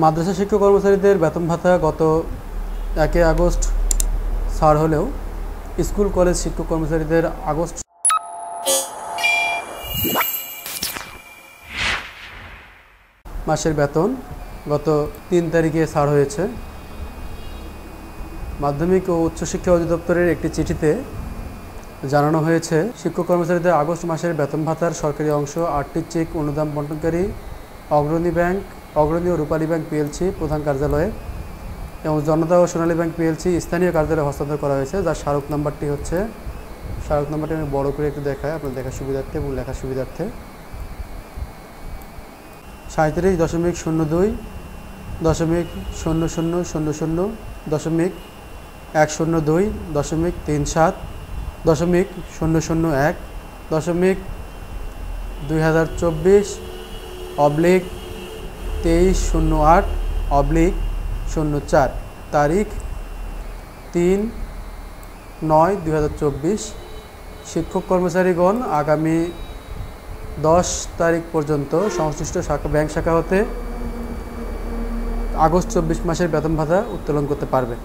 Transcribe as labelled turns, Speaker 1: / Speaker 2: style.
Speaker 1: মাদ্রাসা শিক্ষক কর্মচারীদের বেতন ভাতা গত 1 আগস্ট ছাড় হলেও স্কুল কলেজ শিক্ষক কর্মচারীদের আগস্ট মাসের বেতন গত 3 তারিখে ছাড় হয়েছে। মাধ্যমিক ও উচ্চশিক্ষা অধিদপ্তরের একটি চিঠিতে জানানো হয়েছে, শিক্ষক কর্মচারীদের আগস্ট মাসের বেতন ভাতার সরকারি অংশ 8টি চেক অনুদান বণ্টনকারী অগ্রণী ও রূপালী ব্যাংক পিএলসি প্রধান কার্যালয়ে এবং জনতা ও সোনালী ব্যাংক পিএলসি স্থানীয় কার্যালয়ে হস্তান্তর করা হয়েছে। যার স্মারক নাম্বারটি আমি বড় করে একটু দেখাই আপনার দেখার সুবিধার্থে এবং লেখার সুবিধার্থে। 37.02.1.2008/2308/04 তারিখ 3/9/2024। শিক্ষক কর্মচারীগণ আগামী 10 তারিখ পর্যন্ত সংশ্লিষ্ট ব্যাংক শাখা হতে আগস্ট 24 মাসের বেতন ভাতা উত্তোলন করতে পারবে।